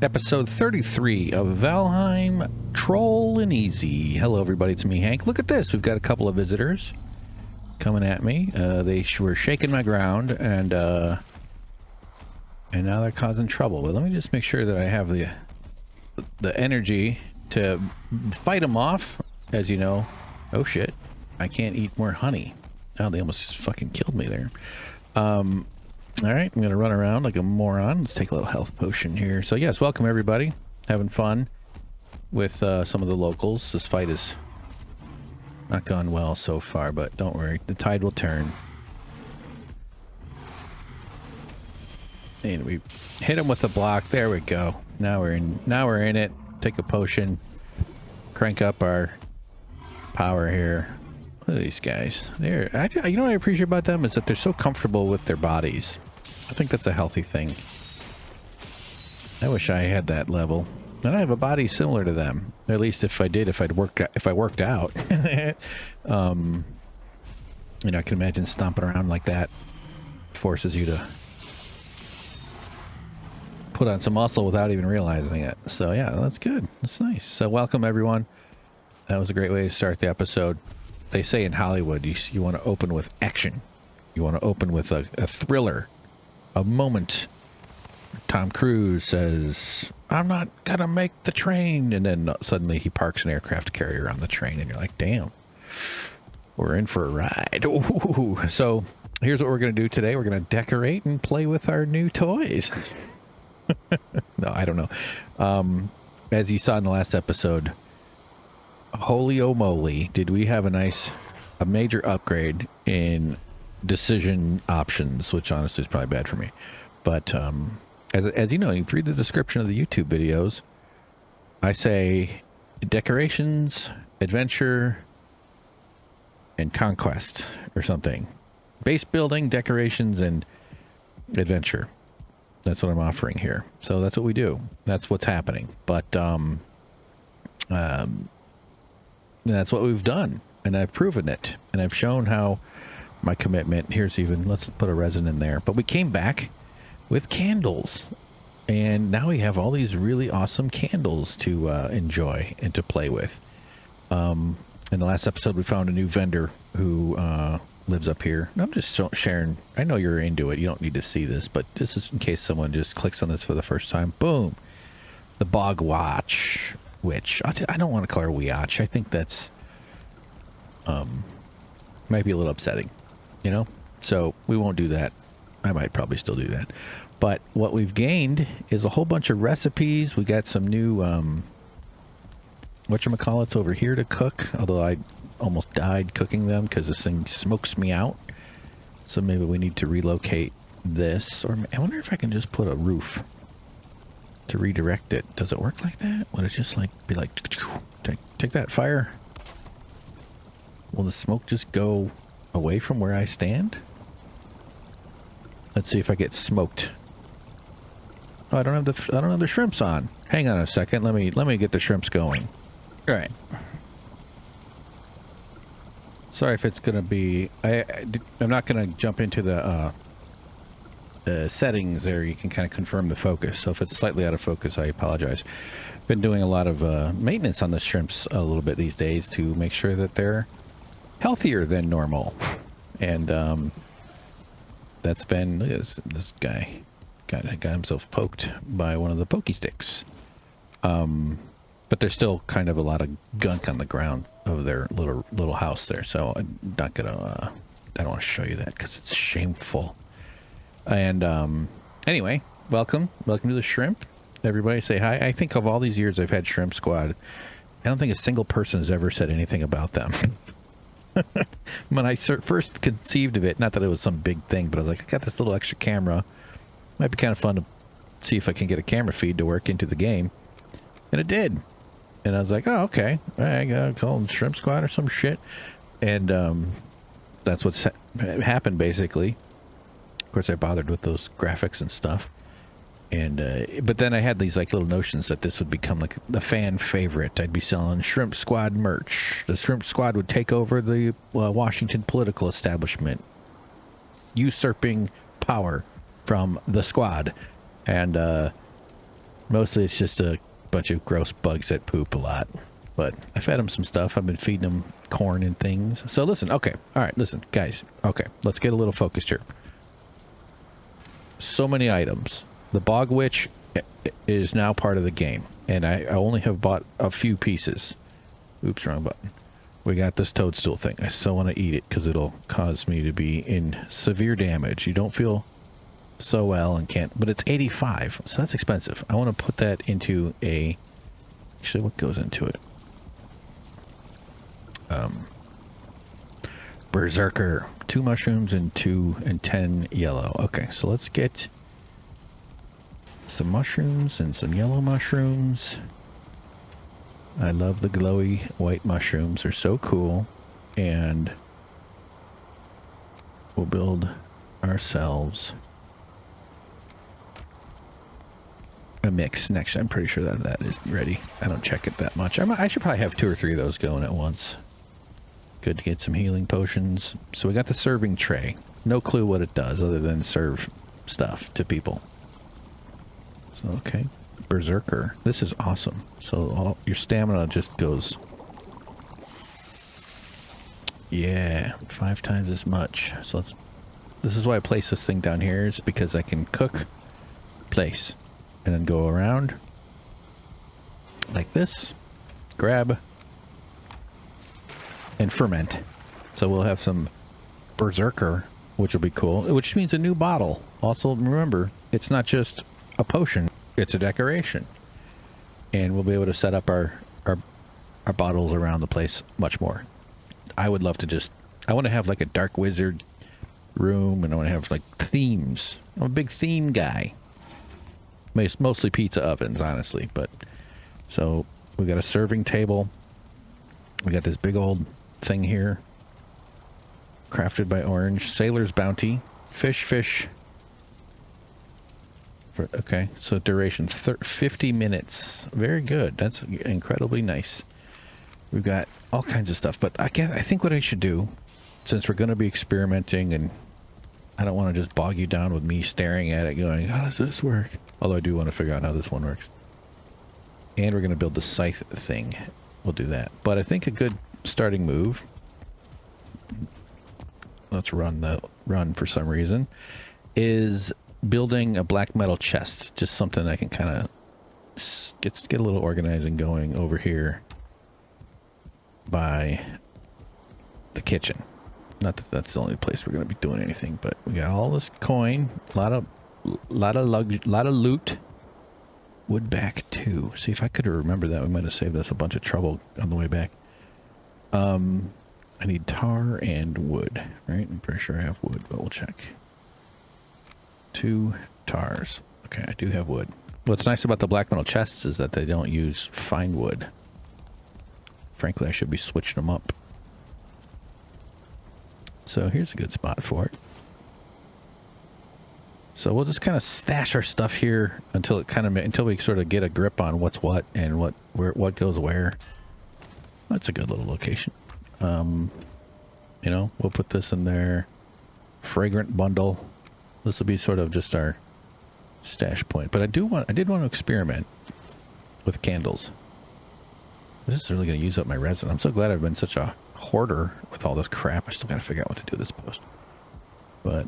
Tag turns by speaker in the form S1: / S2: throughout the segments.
S1: Episode 33 of Valheim Troll and Easy. Hello everybody, it's me, Hank. Look at this, we've got a couple of visitors coming at me. They were shaking my ground and now they're causing trouble. But let me just make sure that I have the energy to fight them off. As you know, oh shit, I can't eat more honey. Oh, they almost fucking killed me there. All right, I'm going to run around like a moron. Let's take a little health potion here. So yes, welcome everybody. Having fun with some of the locals. This fight has not gone well so far, but don't worry. The tide will turn. And we hit them with the block. There we go. Now we're in it. Take a potion. Crank up our power here. Look at these guys. You know what I appreciate about them is that they're so comfortable with their bodies. I think that's a healthy thing. I wish I had that level. And I have a body similar to them. At least if I did, if I worked out. You know, I can imagine stomping around like that forces you to put on some muscle without even realizing it. So yeah, that's good. That's nice. So welcome everyone. That was a great way to start the episode. They say in Hollywood, you want to open with action. You want to open with a thriller, a moment. Tom Cruise says, "I'm not gonna make the train," and then suddenly he parks an aircraft carrier on the train, and you're like, "Damn, we're in for a ride." Ooh. So here's what we're gonna do today. We're gonna decorate and play with our new toys. No, I don't know. As you saw in the last episode, holy oh moly, did we have a major upgrade in decision options, which honestly is probably bad for me. But as you know, you read the description of the YouTube videos, I say decorations, adventure, and conquest or something. Base building, decorations, and adventure. That's what I'm offering here. So that's what we do. That's what's happening. But that's what we've done, and I've proven it, and I've shown how my commitment. Let's put a resin in there. But we came back with candles, and now we have all these really awesome candles to enjoy and to play with. In the last episode, we found a new vendor who lives up here. I'm just sharing. I know you're into it. You don't need to see this, but this is in case someone just clicks on this for the first time. Boom. The Bog Watch, which I don't want to call her Weatch. I think that's might be a little upsetting, you know? So we won't do that. I might probably still do that. But what we've gained is a whole bunch of recipes. We got some new whatchamacallits over here to cook, although I almost died cooking them because this thing smokes me out. So maybe we need to relocate this, or I wonder if I can just put a roof to redirect it. Does it work like that? Would it just like be like take that fire? Will the smoke just go away from where I stand? Let's see if I get smoked. Oh, I don't have the shrimps on. Hang on a second. Let me get the shrimps going. All right. Sorry if it's gonna be. I'm not gonna jump into the settings there. You can kind of confirm the focus. So if it's slightly out of focus, I apologize. Been doing a lot of maintenance on the shrimps a little bit these days to make sure that they're healthier than normal. And that's been, look at this guy got himself poked by one of the pokey sticks. But there's still kind of a lot of gunk on the ground of their little house there. So I'm not gonna I don't want to show you that because it's shameful. And anyway, welcome to the shrimp. Everybody say hi. I think of all these years I've had Shrimp Squad, I don't think a single person has ever said anything about them. When I first conceived of it, not that it was some big thing, but I was like, I got this little extra camera. Might be kind of fun to see if I can get a camera feed to work into the game. And it did. And I was like, oh, okay. I gotta call them Shrimp Squad or some shit. And that's what's happened, basically. Of course, I bothered with those graphics and stuff. And but then I had these like little notions that this would become like the fan favorite. I'd be selling Shrimp Squad merch. The Shrimp Squad would take over the Washington political establishment, usurping power from the squad. And Mostly it's just a bunch of gross bugs that poop a lot. But I fed them some stuff. I've been feeding them corn and things. So listen, okay. All right, listen, guys. Okay, let's get a little focused here. So many items. The Bog Witch is now part of the game. And I only have bought a few pieces. Oops, wrong button. We got this toadstool thing. I still want to eat it because it'll cause me to be in severe damage. You don't feel so well and can't... But it's 85, so that's expensive. I want to put that into a... Actually, what goes into it? Berserker. 2 mushrooms and 10 yellow. Okay, so let's get some mushrooms and some yellow mushrooms. I love the glowy white mushrooms. They're so cool. And we'll build ourselves a mix next. I'm pretty sure that that is ready. I don't check it that much. I should probably have 2 or 3 of those going at once. Good to get some healing potions. So we got the serving tray. No clue what it does other than serve stuff to people. So, okay. Berserker. This is awesome. So all your stamina just goes... Yeah, 5 times as much. So let's... This is why I place this thing down here, is because I can cook, place, and then go around like this, grab, and ferment. So we'll have some Berserker, which will be cool, which means a new bottle. Also, remember, it's not just a potion, it's a decoration. And we'll be able to set up our bottles around the place much more. I would love to just... I want to have like a dark wizard room, and I want to have like themes. I'm a big theme guy. Mostly pizza ovens, honestly, but... So, we got a serving table. We got this big old thing here. Crafted by Orange. Sailor's Bounty. Fish. Okay, so duration 50 minutes. Very good. That's incredibly nice. We've got all kinds of stuff, but I think what I should do, since we're going to be experimenting, and I don't want to just bog you down with me staring at it going, how does this work? Although I do want to figure out how this one works. And we're going to build the scythe thing. We'll do that. But I think a good starting move, let's run for some reason, is building a black metal chest. Just something I can kind of get a little organizing going over here by the kitchen. Not that that's the only place we're going to be doing anything, but we got all this coin, a lot of loot. Wood back too. See, if I could have remembered that, we might have saved us a bunch of trouble on the way back. I need tar and wood, right? I'm pretty sure I have wood, but we'll check. 2 tars. Okay, I do have wood. What's nice about the black metal chests is that they don't use fine wood. Frankly, I should be switching them up. So here's a good spot for it. So we'll just kind of stash our stuff here until we sort of get a grip on what's what and what goes where. That's a good little location. You know, we'll put this in there. Fragrant bundle. This will be sort of just our stash point. But I did want to experiment with candles. This is really going to use up my resin. I'm so glad I've been such a hoarder with all this crap. I still got to figure out what to do this post. But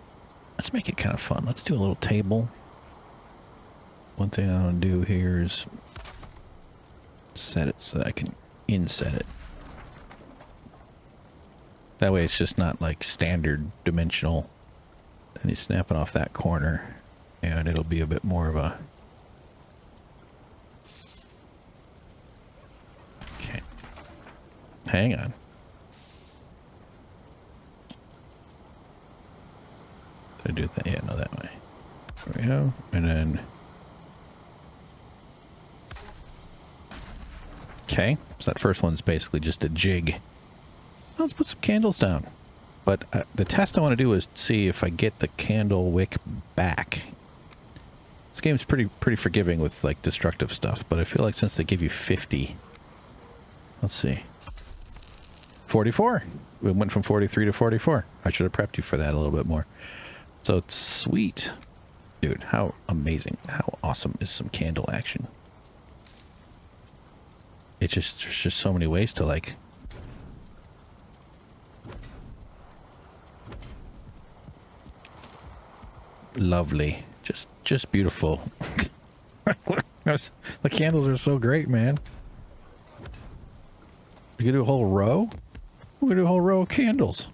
S1: let's make it kind of fun. Let's do a little table. One thing I want to do here is set it so that I can inset it. That way it's just not like standard dimensional. And you snap it off that corner and it'll be a bit more of a... Okay. Hang on. Did I do that? Yeah, no, that way. There we go. And then... Okay. So that first one's basically just a jig. Let's put some candles down. But the test I want to do is see if I get the candle wick back. This game's pretty forgiving with like destructive stuff, but I feel like since they give you 50... Let's see. 44. We went from 43 to 44. I should have prepped you for that a little bit more. So it's sweet. Dude, how amazing, how awesome is some candle action? There's just so many ways to like... Lovely. Just beautiful. The candles are so great, man. You can do a whole row? We can do a whole row of candles.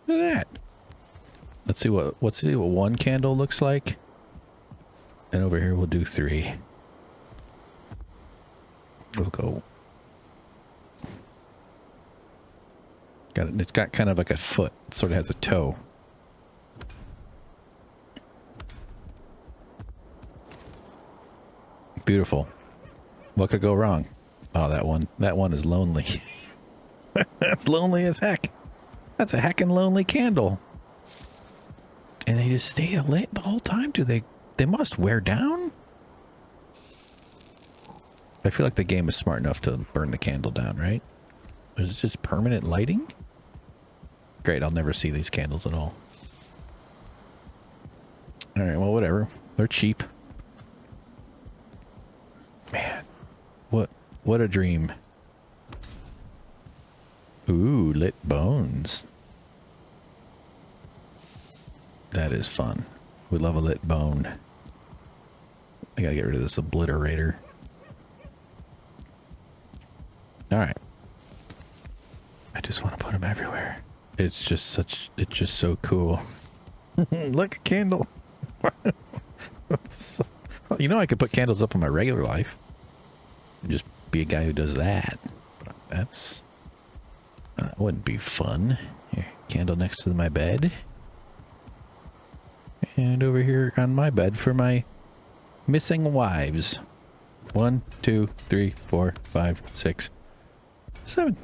S1: Look at that. Let's see what one candle looks like. And over here we'll do 3. We'll go. It's got kind of like a foot. It sort of has a toe. Beautiful. What could go wrong? Oh, that one is lonely. That's lonely as heck. That's a heckin' lonely candle. And they just stay lit the whole time, do they? They must wear down? I feel like the game is smart enough to burn the candle down, right? Is it just permanent lighting? Great, I'll never see these candles at all. Alright, well, whatever. They're cheap. Man, what a dream. Ooh, lit bones. That is fun. We love a lit bone. I gotta get rid of this obliterator. Alright. I just want to put them everywhere. It's just so cool. Look, a candle. You know, I could put candles up in my regular life. And just be a guy who does that. But that wouldn't be fun. Here, candle next to my bed. And over here on my bed for my missing wives. 1, 2, 3, 4, 5, 6, 7.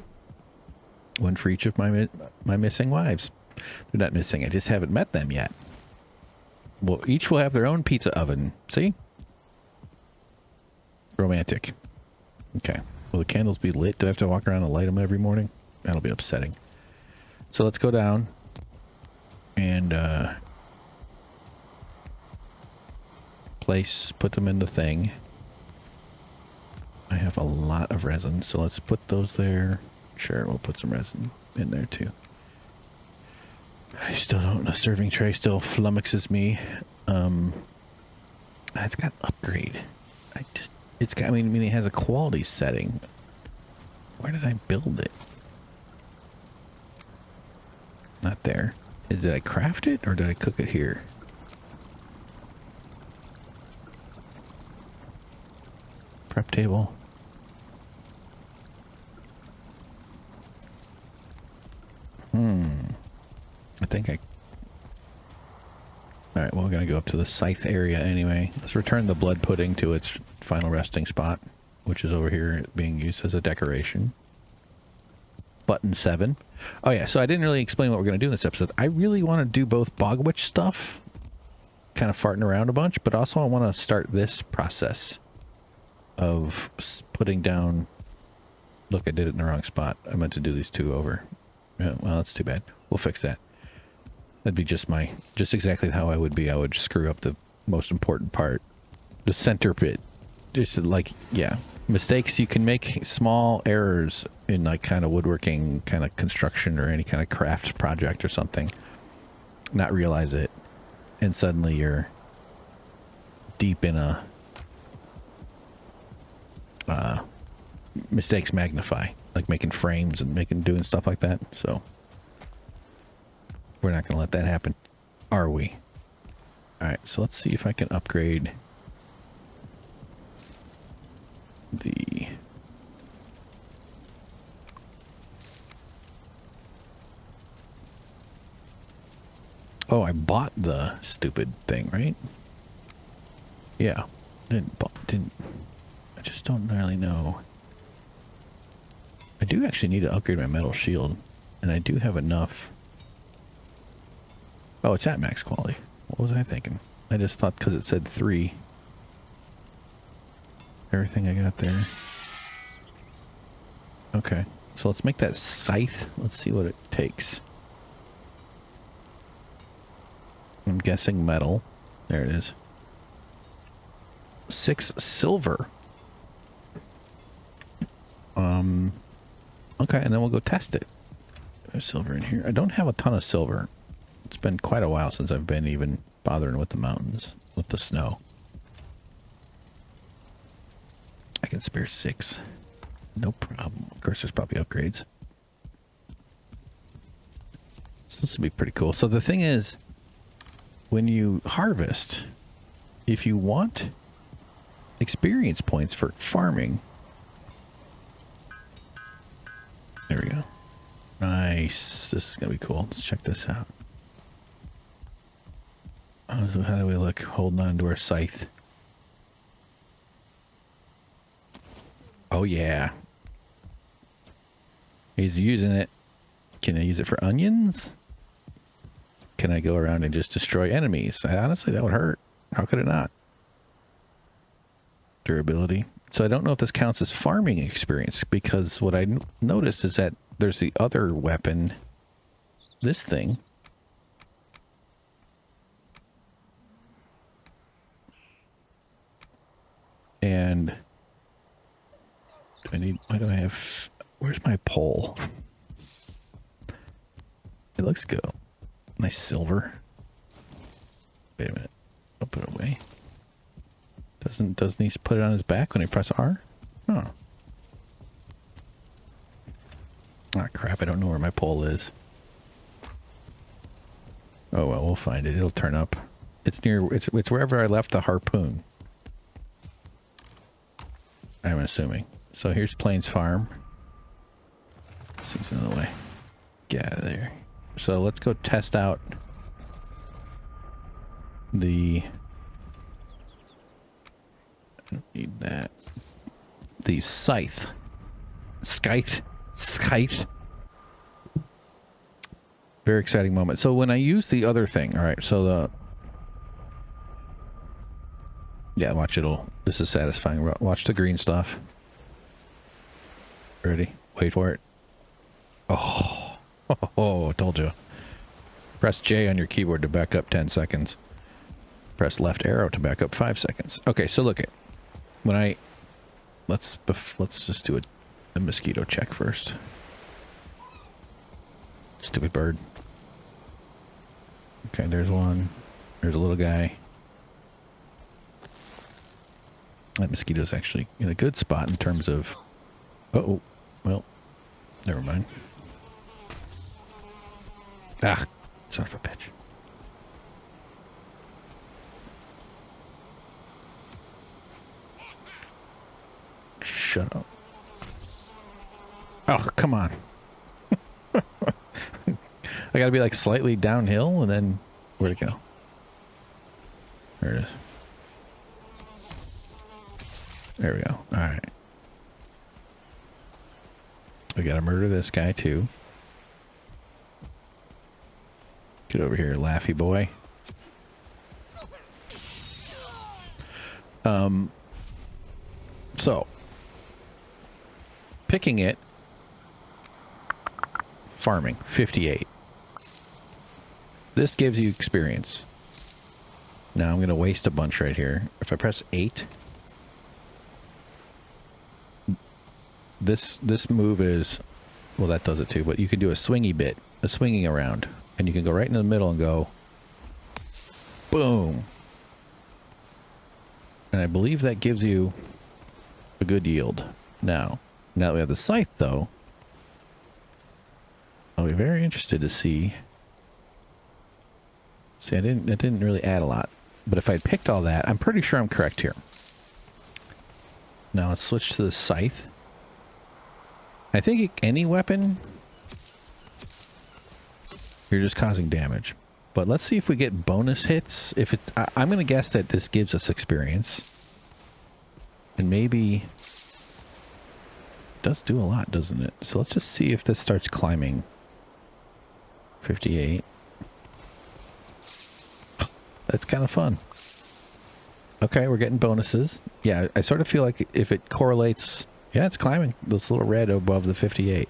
S1: One for each of my missing wives. They're not missing. I just haven't met them yet. Well, each will have their own pizza oven. See? Romantic. Okay. Will the candles be lit? Do I have to walk around and light them every morning? That'll be upsetting. So let's go down and put them in the thing. I have a lot of resin, so let's put those there. Sure, we'll put some resin in there too. I still don't, the serving tray still flummoxes me. It's got upgrade. I mean, it has a quality setting. Where did I build it? Not there. Did I craft it or did I cook it here? Prep table. I think Alright, well, we're going to go up to the Scythe area anyway. Let's return the blood pudding to its final resting spot, which is over here being used as a decoration. Button 7. Oh yeah, so I didn't really explain what we're going to do in this episode. I really want to do both Bog Witch stuff, kind of farting around a bunch, but also I want to start this process of putting down... Look, I did it in the wrong spot. I meant to do these 2 over. Yeah, well, that's too bad. We'll fix that. That'd be just exactly how I would be. I would screw up the most important part. The center bit. Just like, yeah. Mistakes, you can make small errors in like kind of woodworking, kind of construction or any kind of craft project or something. Not realize it. And suddenly you're deep in a... mistakes magnify. Like making frames and doing stuff like that. So... we're not going to let that happen, are we? Alright, so let's see if I can upgrade the... Oh, I bought the stupid thing, right? Yeah. I just don't really know. I do actually need to upgrade my metal shield, and I do have enough... Oh, it's at max quality. What was I thinking? I just thought because it said 3. Everything I got there. Okay. So let's make that scythe. Let's see what it takes. I'm guessing metal. There it is. 6 silver. Okay, and then we'll go test it. There's silver in here. I don't have a ton of silver. It's been quite a while since I've been even bothering with the mountains, with the snow. I can spare 6. No problem. Of course, there's probably upgrades. So this would be pretty cool. So the thing is, when you harvest, if you want experience points for farming, there we go. Nice. This is going to be cool. Let's check this out. So how do we look? Holding on to our scythe. Oh, yeah. He's using it. Can I use it for onions? Can I go around and just destroy enemies? Honestly, that would hurt. How could it not? Durability. So I don't know if this counts as farming experience, because what I noticed is that there's the other weapon, this thing. And why do I have, where's my pole? It looks good. Nice silver. Wait a minute. I'll put it away. Doesn't he put it on his back when I press R? Oh. Ah, crap. I don't know where my pole is. Oh, well, we'll find it. It'll turn up. It's near, it's wherever I left the harpoon. I'm assuming. So here's Plains Farm. This thing's in the way. Get out of there. So let's go test out the... I don't need that. The scythe. Scythe. Very exciting moment. So when I use the other thing, all right, so the... Yeah, watch this is satisfying. Watch the green stuff. Ready? Wait for it. Oh, I told you. Press J on your keyboard to back up 10 seconds. Press left arrow to back up 5 seconds. Okay, so look at when I let's just do a mosquito check first. Stupid bird. Okay, there's one. There's a little guy. That mosquito's actually in a good spot in terms of... Uh-oh. Well, never mind. Ah, son of a bitch. Shut up. Oh, come on. I gotta be like slightly downhill and then... Where'd it go? There it is. There we go. Alright. We gotta murder this guy too. Get over here, laughy boy. So picking it, farming 58. This gives you experience. Now I'm gonna waste a bunch right here. If I press 8, this move is, well, that does it too, but you can do a swingy bit, a swinging around, and you can go right in the middle and go boom. And I believe that gives you a good yield. Now that we have the scythe though, I'll be very interested to see. See, that didn't really add a lot, but if I picked all that, I'm pretty sure I'm correct here. Now let's switch to the scythe. I think any weapon, you're just causing damage. But let's see if we get bonus hits. If it, I'm going to guess that this gives us experience. And maybe it does do a lot, doesn't it? So let's just see if this starts climbing. 58. That's kind of fun. Okay, we're getting bonuses. Yeah, I sort of feel like if it correlates... Yeah, it's climbing. This little red above the 58.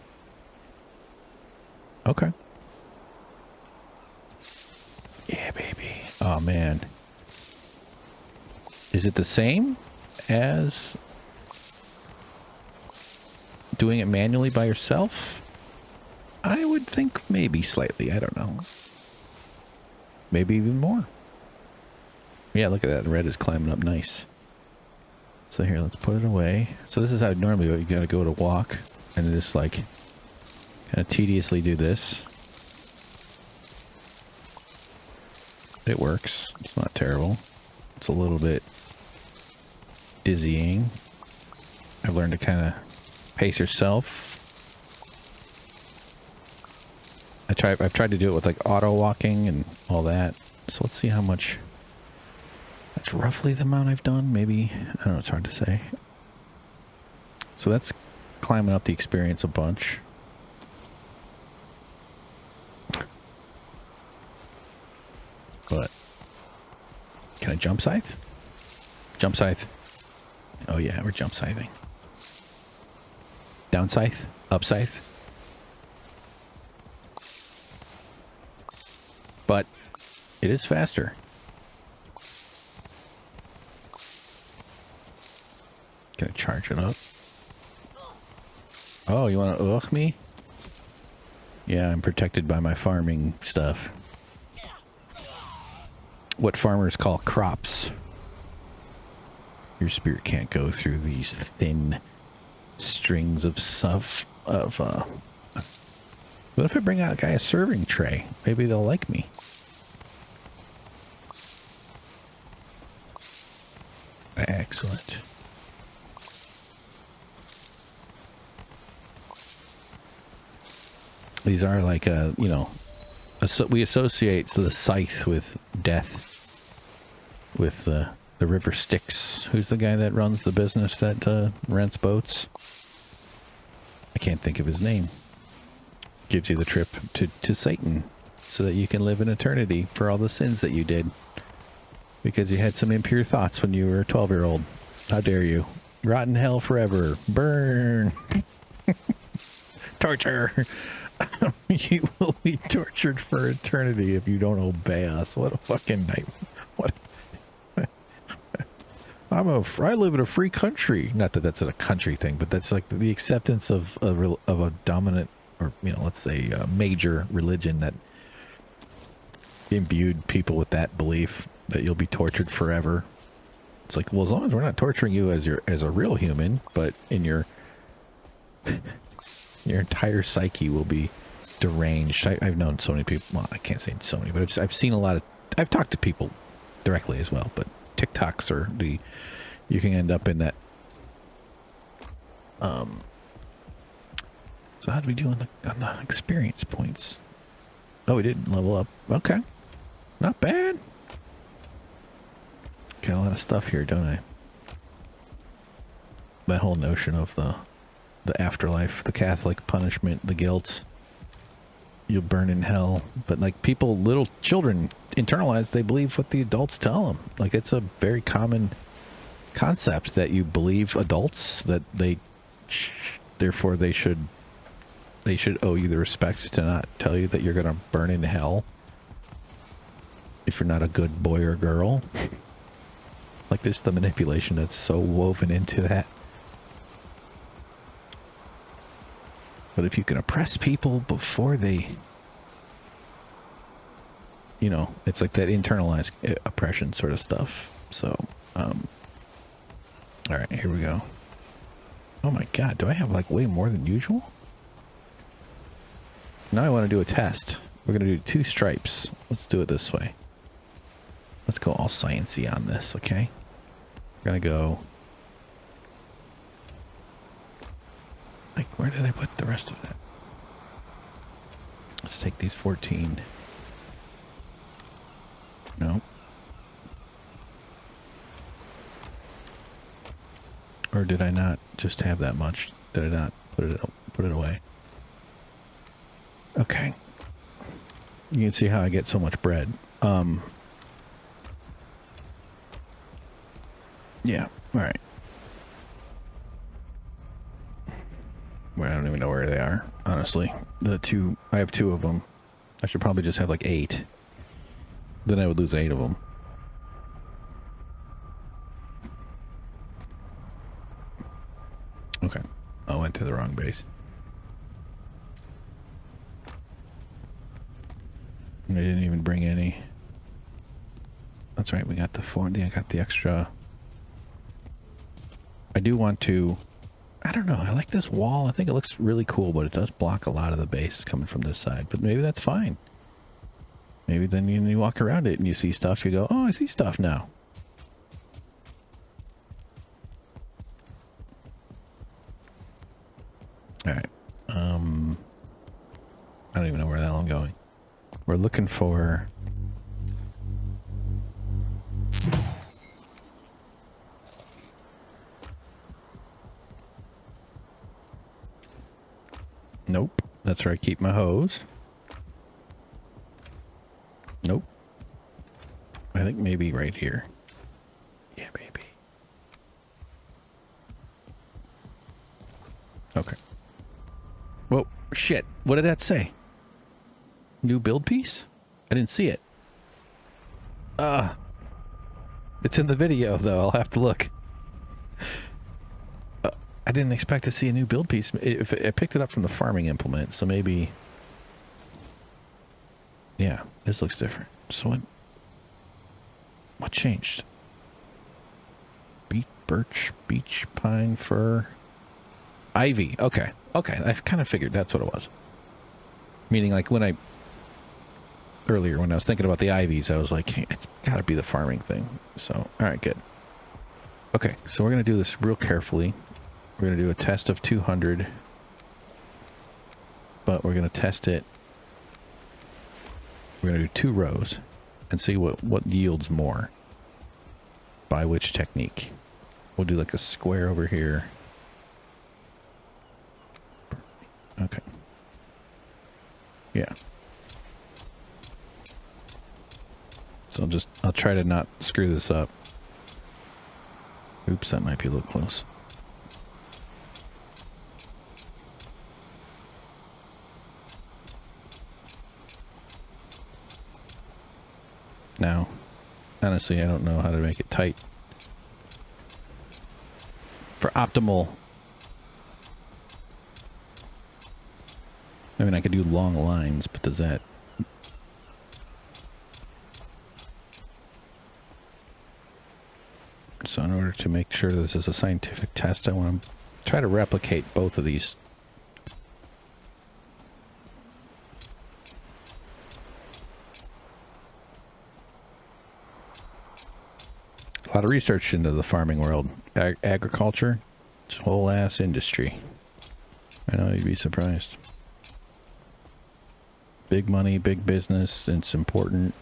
S1: Okay. Yeah, baby. Oh, man. Is it the same as doing it manually by yourself? I would think maybe slightly. I don't know. Maybe even more. Yeah, look at that. Red is climbing up nice. So here, let's put it away. So this is how normally you gotta go to walk and just like kind of tediously do this. It works. It's not terrible. It's a little bit dizzying. I've learned to kind of pace yourself. I've tried to do it with like auto walking and all that. So let's see how much. That's roughly the amount I've done. Maybe, I don't know, it's hard to say. So that's climbing up the experience a bunch. But can I jump scythe? Jump scythe. Oh yeah, we're jump scything. Down scythe? Up scythe? But it is faster. Gonna charge it up. Oh, you wanna ugh me? Yeah, I'm protected by my farming stuff. What farmers call crops. Your spirit can't go through these thin strings of stuff of what if I bring out a guy a serving tray? Maybe they'll like me. Excellent. These are like, you know, we associate the scythe with death, with the river Styx. Who's the guy that runs the business that rents boats? I can't think of his name. Gives you the trip to Satan so that you can live in eternity for all the sins that you did. Because you had some impure thoughts when you were a 12-year-old. How dare you? Rot in hell forever. Burn. Torture. You will be tortured for eternity if you don't obey us. What a fucking night. What? I live in a free country. Not that that's a country thing, but that's like the acceptance of a dominant, or, you know, let's say a major religion that imbued people with that belief that you'll be tortured forever. It's like, well, as long as we're not torturing you as a real human, but in your entire psyche will be deranged. I've known so many people. Well, I can't say so many, but I've seen a lot of. I've talked to people directly as well, but TikToks are you can end up in that. So how did we do on the experience points? Oh, we didn't level up. Okay, not bad. Got a lot of stuff here, don't I? That whole notion of the afterlife, the Catholic punishment, the guilt. You'll burn in hell. But like people, little children internalize, they believe what the adults tell them. Like it's a very common concept that you believe adults, that therefore they should owe you the respect to not tell you that you're going to burn in hell if you're not a good boy or girl. Like there's the manipulation that's so woven into that. But if you can oppress people before they, you know, it's like that internalized oppression sort of stuff. So, all right, here we go. Oh my God, do I have like way more than usual? Now I want to do a test. We're going to do 2 stripes. Let's do it this way. Let's go all sciencey on this, okay? We're going to go... Like, where did I put the rest of that? Let's take these 14. No. Or did I not just have that much? Did I not put it away? Okay. You can see how I get so much bread. Yeah, alright. Well, I don't even know where they are, honestly. I have 2 of them. I should probably just have like 8. Then I would lose 8 of them. Okay. I went to the wrong base. I didn't even bring any. That's right, we got the 40. I got the extra. I do want to... I don't know, I like this wall. I think it looks really cool, but it does block a lot of the base coming from this side. But maybe that's fine. Maybe then you walk around it and you see stuff, you go, oh, I see stuff now. Alright. I don't even know where the hell I'm going. We're looking for... Nope. That's where I keep my hose. Nope. I think maybe right here. Yeah, maybe. Okay. Whoa, shit. What did that say? New build piece? I didn't see it. It's in the video, though. I'll have to look. I didn't expect to see a new build piece. I picked it up from the farming implement, so maybe... Yeah, this looks different. So what changed? Birch, beech, pine, fir... Ivy. Okay. Okay, I kind of figured that's what it was. Meaning, like, when I... Earlier, when I was thinking about the ivies, I was like, hey, it's gotta be the farming thing. So, alright, good. Okay, so we're gonna do this real carefully. We're going to do a test of 200, but we're going to test it. We're going to do 2 rows and see what yields more by which technique. We'll do like a square over here. Okay. Yeah. So I'll try to not screw this up. Oops, that might be a little close. Now, honestly, I don't know how to make it tight for optimal. I mean, I could do long lines, but does that... So in order to make sure this is a scientific test, I want to try to replicate both of these. A lot of research into the farming world. Agriculture, it's a whole ass industry. I know you'd be surprised. Big money, big business, it's important.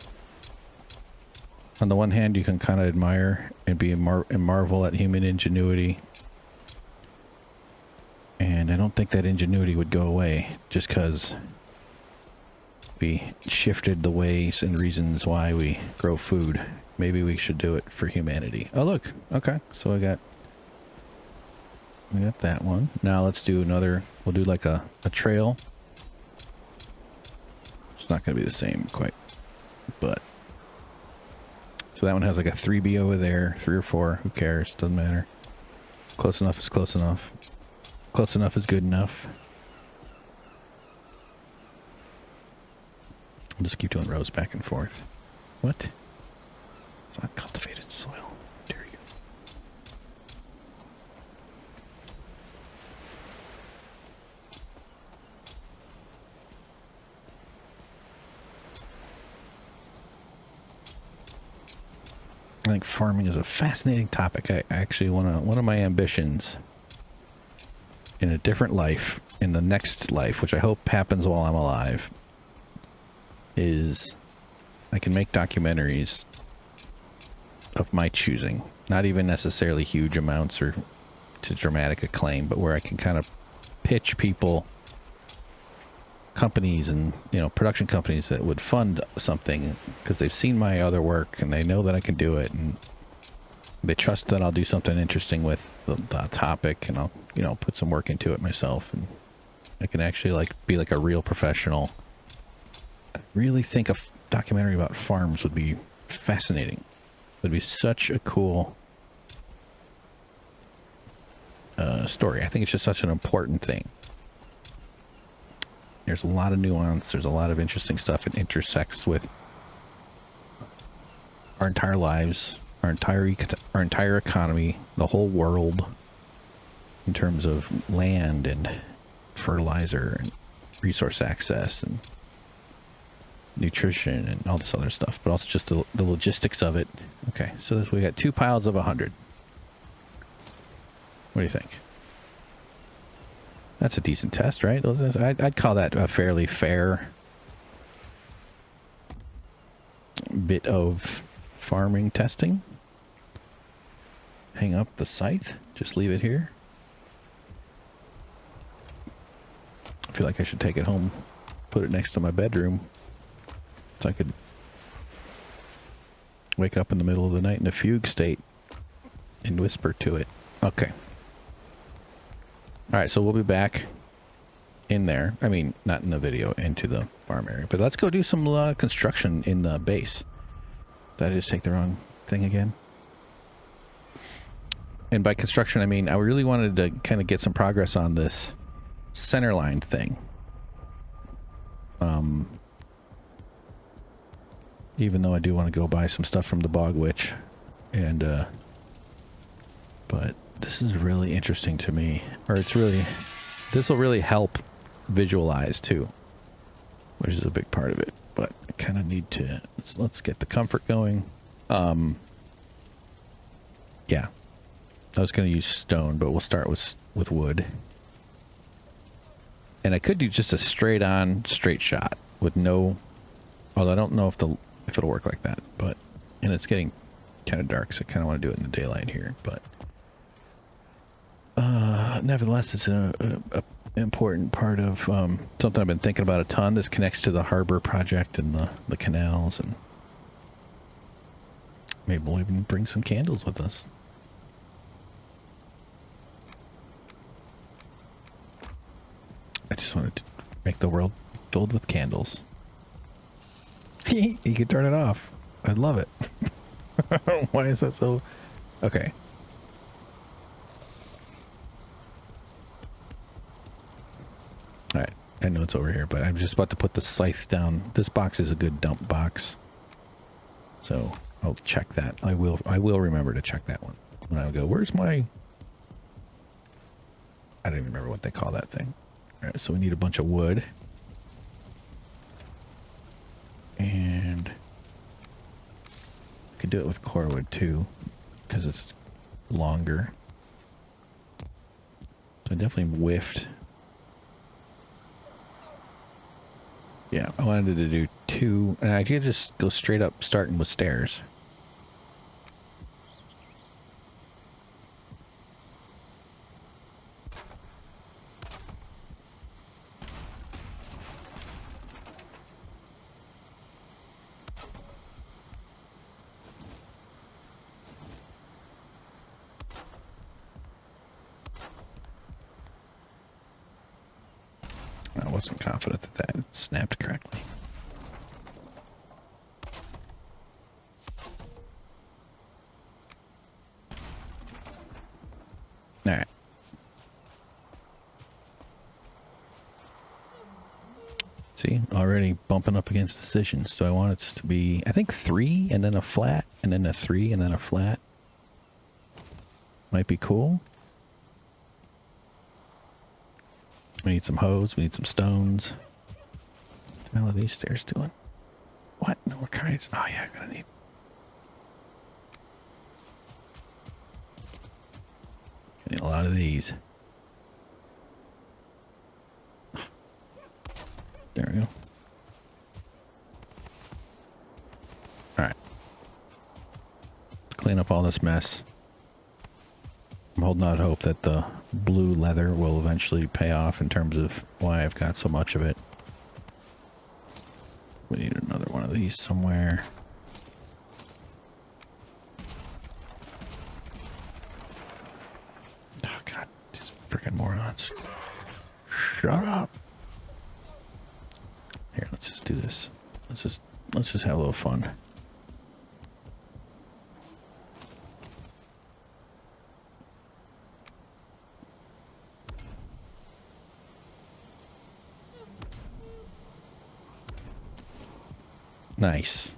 S1: On the one hand, you can kind of admire and marvel at human ingenuity. And I don't think that ingenuity would go away just because we shifted the ways and reasons why we grow food. Maybe we should do it for humanity. Oh, look. Okay. So we got that one. Now let's do another. We'll do like a trail. It's not going to be the same quite, but... So that one has like a 3B over there, 3 or 4, who cares, doesn't matter. Close enough is close enough. Close enough is good enough. I'll just keep doing rows back and forth. What? It's not cultivated soil. Dare you. I think farming is a fascinating topic. I actually one of my ambitions in a different life, in the next life, which I hope happens while I'm alive, is I can make documentaries of my choosing. Not even necessarily huge amounts or to dramatic acclaim, but where I can kind of pitch people, companies and, you know, production companies that would fund something because they've seen my other work and they know that I can do it, and they trust that I'll do something interesting with the topic, and I'll, you know, put some work into it myself, and I can actually like be like a real professional. I really think documentary about farms would be fascinating. It would be such a cool story. I think it's just such an important thing. There's a lot of nuance. There's a lot of interesting stuff. It intersects with our entire lives, our entire economy, the whole world, in terms of land and fertilizer and resource access and nutrition and all this other stuff, but also just the logistics of it. Okay, so we got 2 piles of 100. What do you think? That's a decent test, right? I'd call that a fairly fair bit of farming testing. Hang up the scythe. Just leave it here. I feel like I should take it home, put it next to my bedroom, so I could wake up in the middle of the night in a fugue state and whisper to it. Okay. All right, so we'll be back in there. I mean, not in the video, into the farm area. But let's go do some construction in the base. Did I just take the wrong thing again? And by construction, I mean, I really wanted to kind of get some progress on this center line thing. Even though I do want to go buy some stuff from the Bog Witch. And, but this is really interesting to me. Or it's really, this will really help visualize too, which is a big part of it. But I kind of need to, let's get the comfort going. Yeah. I was going to use stone, but we'll start with wood. And I could do just a straight shot with no, although I don't know if it'll work like that, but, and it's getting kind of dark, so I kind of want to do it in the daylight here, but nevertheless, it's an important part of something I've been thinking about a ton. This connects to the harbor project and the canals, and maybe we'll even bring some candles with us. I just wanted to make the world filled with candles. You can turn it off. I love it. Why is that so? Okay. Alright. I know it's over here, but I'm just about to put the scythe down. This box is a good dump box. So I'll check that. I will remember to check that one. When I go, where's my... I don't even remember what they call that thing. Alright, so we need a bunch of wood. And I could do it with core wood too, because it's longer. So I definitely whiffed. Yeah, I wanted to do 2, and I could just go straight up starting with stairs. I wasn't confident that that snapped correctly. All right. See, already bumping up against decisions. Do I want it to be, I think 3 and then a flat and then a 3 and then a flat? Might be cool. We need some hose. We need some stones. What the hell are these stairs doing? What? No more kites. Oh yeah, I'm gonna need. I need a lot of these. There we go. All right. Clean up all this mess. I'm holding out hope that the blue leather will eventually pay off in terms of why I've got so much of it. We need another one of these somewhere. Oh god, these freaking morons. Shut up. Here, let's just do this. Let's just Let's just have a little fun. Nice.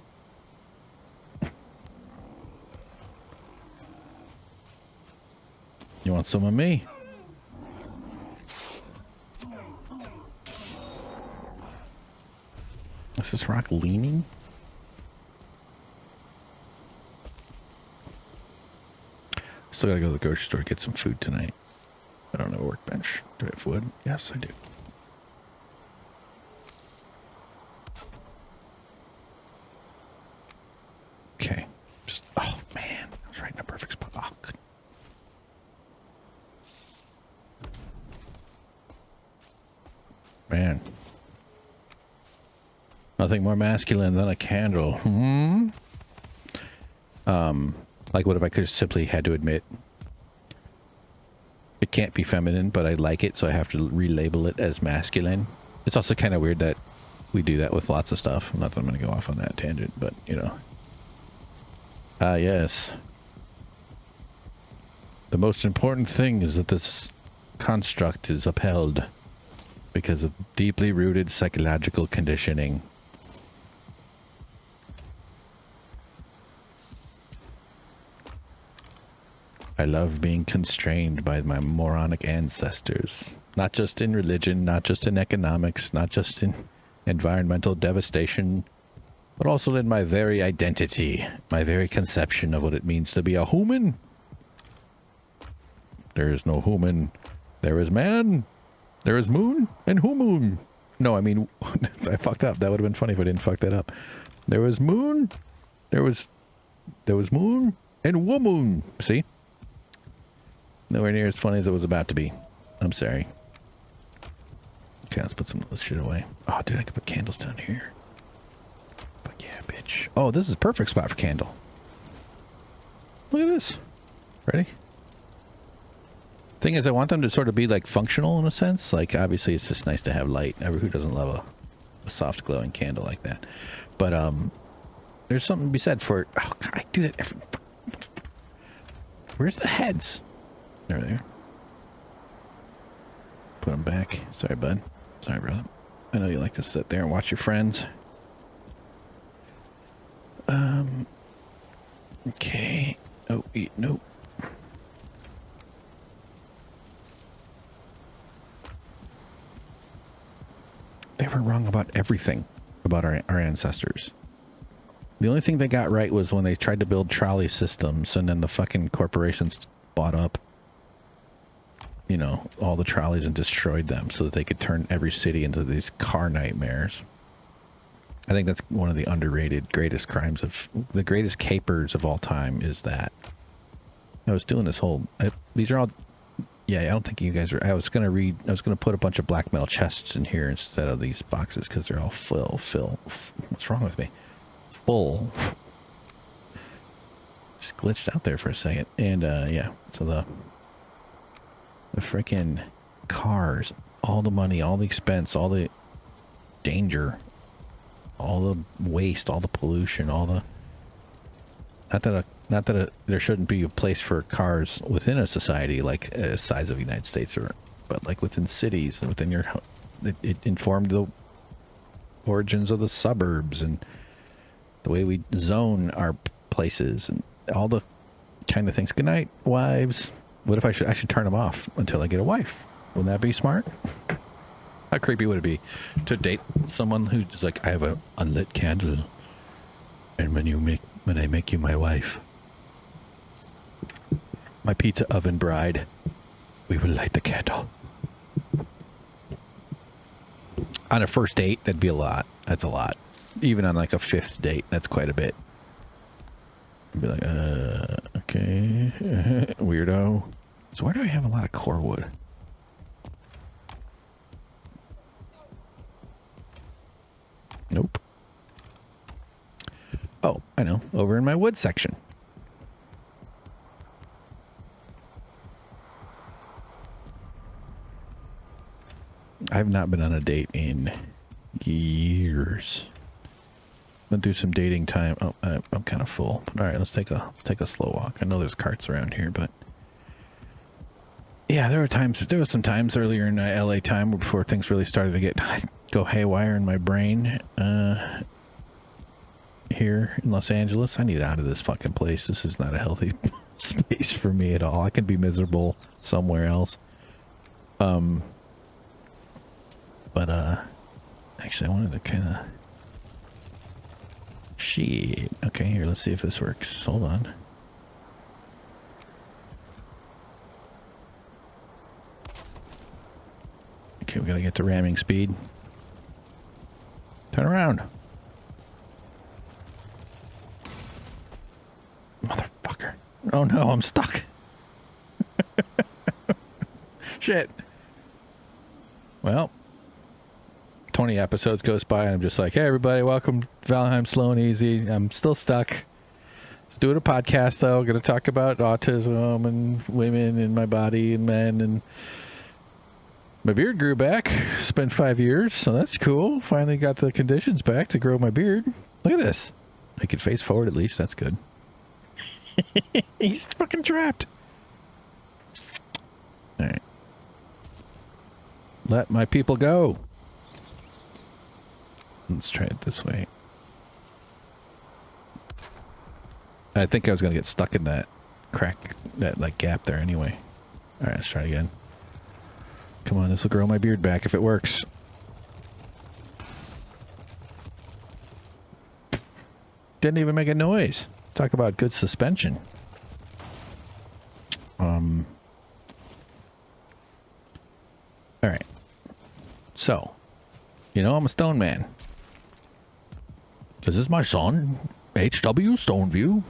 S1: You want some of me? Is this rock leaning? Still gotta go to the grocery store to get some food tonight. I don't have a workbench. Do I have wood? Yes, I do. Okay. Just, oh man, I was right in a perfect spot. Oh, good. Man. Nothing more masculine than a candle. Hmm? Like what if I could have simply had to admit it can't be feminine, but I like it, so I have to relabel it as masculine. It's also kind of weird that we do that with lots of stuff. Not that I'm going to go off on that tangent, but, you know. Ah, yes. The most important thing is that this construct is upheld because of deeply rooted psychological conditioning. I love being constrained by my moronic ancestors. Not just in religion, not just in economics, not just in environmental devastation, but also in my very identity, my very conception of what it means to be a human. There is no human. There is man. There is moon and who moon. No, I mean, I fucked up. That would have been funny if I didn't fuck that up. There was moon. There was moon and woman. See? Nowhere near as funny as it was about to be. I'm sorry. Okay, let's put some of this shit away. Oh, dude, I could put candles down here. But yeah, bitch. Oh, this is a perfect spot for candle. Look at this. Ready? Thing is, I want them to sort of be like functional in a sense. Like, obviously, it's just nice to have light. Who doesn't love a soft glowing candle like that? But there's something to be said for. Oh God, I do that every. Where's the heads? There they are. Put them back. Sorry, bud. Sorry, brother. I know you like to sit there and watch your friends. Okay. Oh, nope. They were wrong about everything about our ancestors. The only thing they got right was when they tried to build trolley systems and then the fucking corporations bought up, you know, all the trolleys and destroyed them so that they could turn every city into these car nightmares. I think that's one of the underrated greatest crimes of the greatest capers of all time is that. I was doing this whole, these are all, yeah, I don't think you guys are, I was going to put a bunch of black metal chests in here instead of these boxes because they're all full. What's wrong with me? Full. Just glitched out there for a second. And, yeah, so the freaking cars, all the money, all the expense, all the danger, all the waste, all the pollution, all the, not that there shouldn't be a place for cars within a society like the size of the United States, but like within cities and within your, it informed the origins of the suburbs and the way we zone our places and all the kind of things. Good night, wives. What if I should turn them off until I get a wife? Wouldn't that be smart? How creepy would it be to date someone who's like, I have an unlit candle, and when I make you my wife, my pizza oven bride, we will light the candle. On a first date, that'd be a lot. That's a lot. Even on like a fifth date, that's quite a bit. I'd be like, okay, weirdo. So where do I have a lot of core wood? Nope. Oh, I know. Over in my wood section. I've not been on a date in years. Let's do some dating time. Oh, I'm kind of full. All right, let's take a slow walk. I know there's carts around here, but yeah, there were some times earlier in LA time before things really started to go haywire in my brain. Here in Los Angeles, I need out of this fucking place. This is not a healthy space for me at all. I can be miserable somewhere else. But actually, I wanted to kind of. Shit. Okay, here, let's see if this works. Hold on. Okay, we gotta get to ramming speed. Turn around. Motherfucker. Oh no, I'm stuck. Shit. Well, 20 episodes goes by and I'm just like, hey everybody, welcome to Valheim Slow and Easy. I'm still stuck. Let's do it a podcast though. Gonna talk about autism and women and my body and men, and my beard grew back. It's been 5 years, so that's cool. Finally got the conditions back to grow my beard. Look at this. I can face forward at least, that's good. He's fucking trapped. Alright. Let my people go. Let's try it this way. I think I was going to get stuck in that crack, that like gap there anyway. Alright, let's try it again. Come on, this will grow my beard back if it works. Didn't even make a noise. Talk about good suspension. Alright. So, you know I'm a stone man. This is my son. HW Stoneview.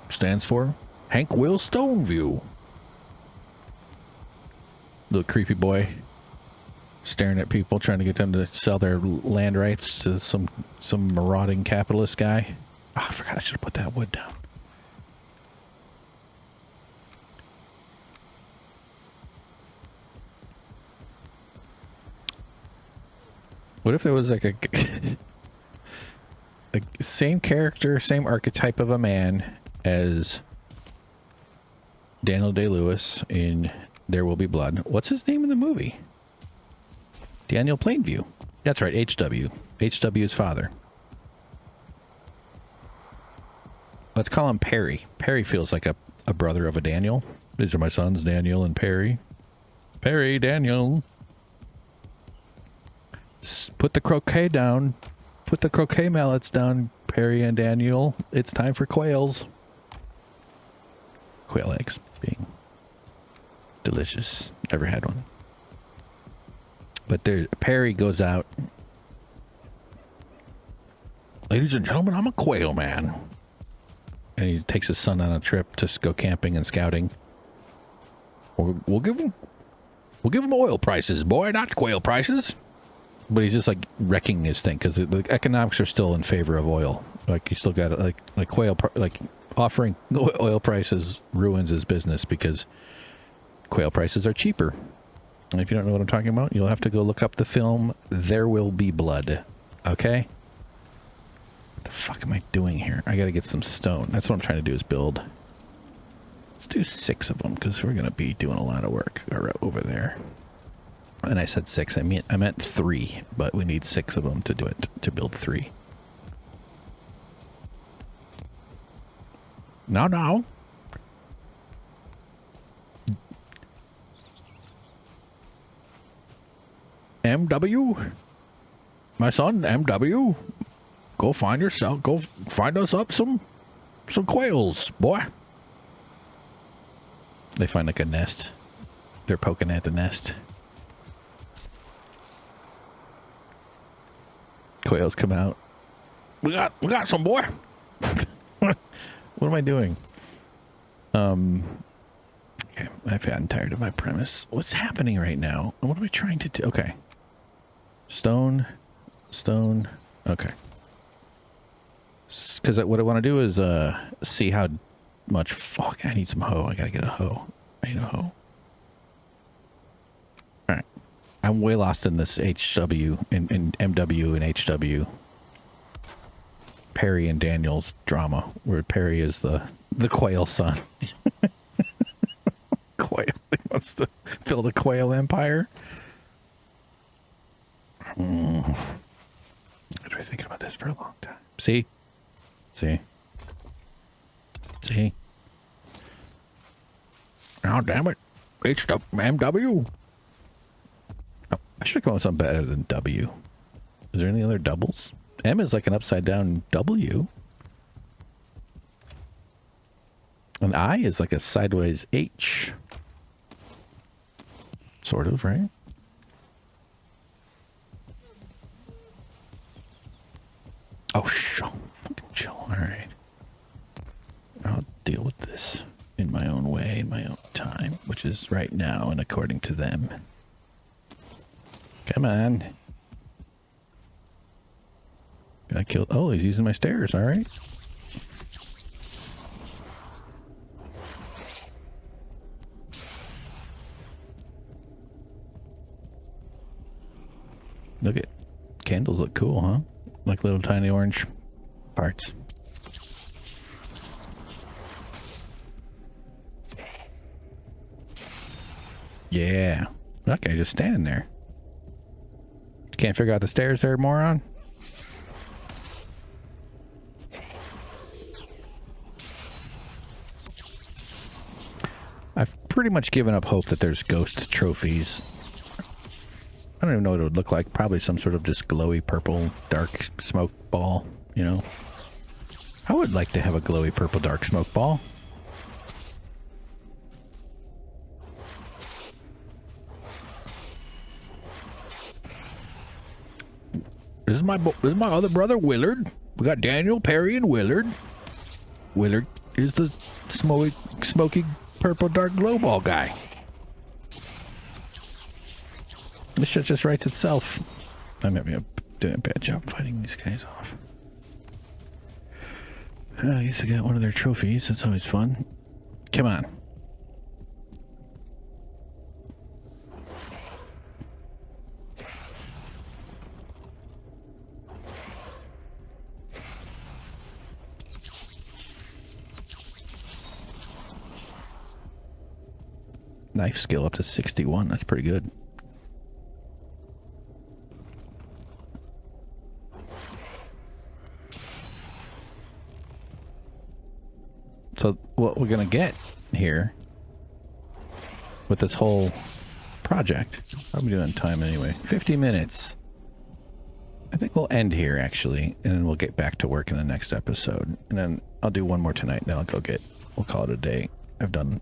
S1: Stands for Hank Will Stoneview. Little creepy boy. Staring at people, trying to get them to sell their land rights to some marauding capitalist guy. Oh, I forgot I should have put that wood down. What if there was like a same character, same archetype of a man as Daniel Day-Lewis in There Will Be Blood? What's his name in the movie? Daniel Plainview. That's right, HW. HW's father. Let's call him Perry. Perry feels like a brother of a Daniel. These are my sons, Daniel and Perry. Perry, Daniel. Put the croquet down. Put the croquet mallets down, Perry and Daniel. It's time for quails. Quail eggs being delicious. Never had one. But there, Perry goes out. Ladies and gentlemen, I'm a quail man. And he takes his son on a trip to go camping and scouting. We'll give him oil prices, boy, not quail prices. But he's just like wrecking his thing because the economics are still in favor of oil. Like you still got like quail, like offering oil prices ruins his business because quail prices are cheaper. And if you don't know what I'm talking about, you'll have to go look up the film There Will Be Blood. Okay? What the fuck am I doing here? I gotta get some stone. That's what I'm trying to do is build. Let's do 6 of them because we're gonna be doing a lot of work over there. And I said 6. I meant 3, but we need 6 of them to do it, to build 3. No. MW? My son, MW? Go find us up some quails, boy. They find like a nest. They're poking at the nest. Quails come out. We got some, boy. What am I doing? Okay, I've gotten tired of my premise. What's happening right now? What am I trying to do? Okay. Stone. Okay. Because what I want to do is see how much. Fuck, I need some hoe. I gotta get a hoe. I need a hoe. Alright. I'm way lost in this HW and MW and HW. Perry and Daniel's drama, where Perry is the quail son. Quail. He wants to build a quail empire. I've been thinking about this for a long time. See? See? See? Oh, damn it. It's the MW. Oh, I should have come up with something better than W. Is there any other doubles? M is like an upside down W. And I is like a sideways H. Sort of, right? Oh, fucking chill. All right. I'll deal with this in my own way, in my own time, which is right now and according to them. Come on. Got killed. Oh, he's using my stairs. All right. Look at candles look cool, huh? Like little tiny orange parts. Yeah. That guy just standing there. Can't figure out the stairs there, moron? I've pretty much given up hope that there's ghost trophies. I don't even know what it would look like. Probably some sort of just glowy purple dark smoke ball, you know? I would like to have a glowy purple dark smoke ball. This is my other brother, Willard. We got Daniel, Perry, and Willard. Willard is the smoky purple dark glow ball guy. This shit just writes itself. I might be doing a bad job fighting these guys off. I guess I got one of their trophies. That's always fun. Come on. Knife skill up to 61. That's pretty good. So what we're gonna get here with this whole project, I'll be doing time anyway. 50 minutes. I think we'll end here actually, and then we'll get back to work in the next episode. And then I'll do one more tonight, and then we'll call it a day. I've done.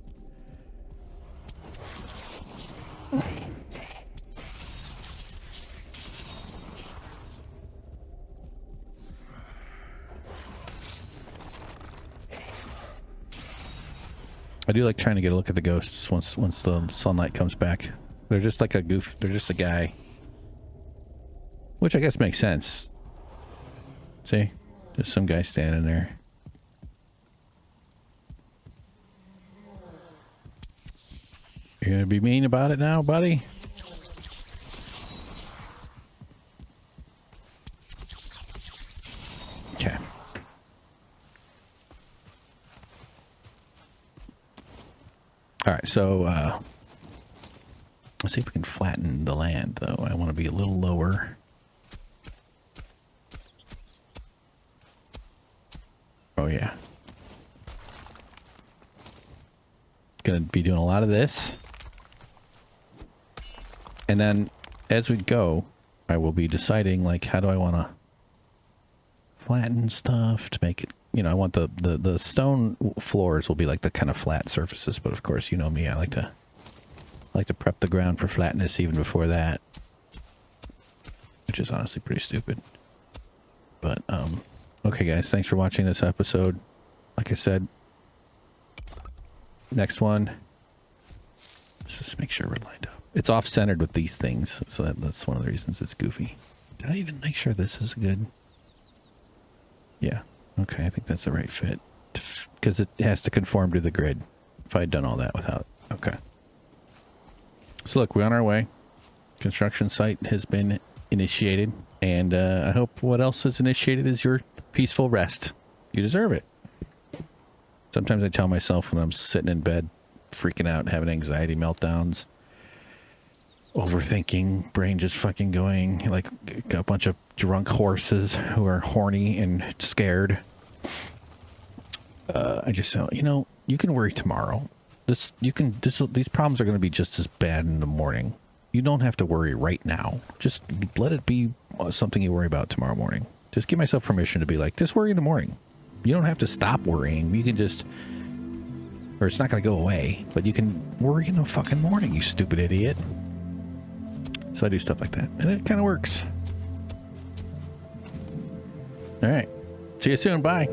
S1: I do like trying to get a look at the ghosts once the sunlight comes back. They're just like a goof. They're just a guy. Which I guess makes sense. See? Just some guy standing there. You're gonna be mean about it now, buddy? Okay. Alright, so, let's see if we can flatten the land, though. I want to be a little lower. Oh, yeah. Gonna be doing a lot of this. And then, as we go, I will be deciding, like, how do I want to flatten stuff to make it, you know, I want the stone floors will be like the kind of flat surfaces, but of course, you know me, I like to prep the ground for flatness even before that, which is honestly pretty stupid. But, okay guys, thanks for watching this episode. Like I said, next one, let's just make sure we're lined up. It's off-centered with these things, so that's one of the reasons it's goofy. Did I even make sure this is good? Yeah. Okay, I think that's the right fit. Because it has to conform to the grid. If I had done all that without... Okay. So look, we're on our way. Construction site has been initiated. And I hope what else is initiated is your peaceful rest. You deserve it. Sometimes I tell myself when I'm sitting in bed, freaking out, having anxiety meltdowns, overthinking, brain just fucking going like a bunch of drunk horses who are horny and scared. I just say, you know, you can worry tomorrow. These problems are going to be just as bad in the morning. You don't have to worry right now. Just let it be something you worry about tomorrow morning. Just give myself permission to be like, just worry in the morning. You don't have to stop worrying. You can just, or it's not going to go away, but you can worry in the fucking morning, you stupid idiot. So I do stuff like that, and it kind of works. All right. See you soon. Bye.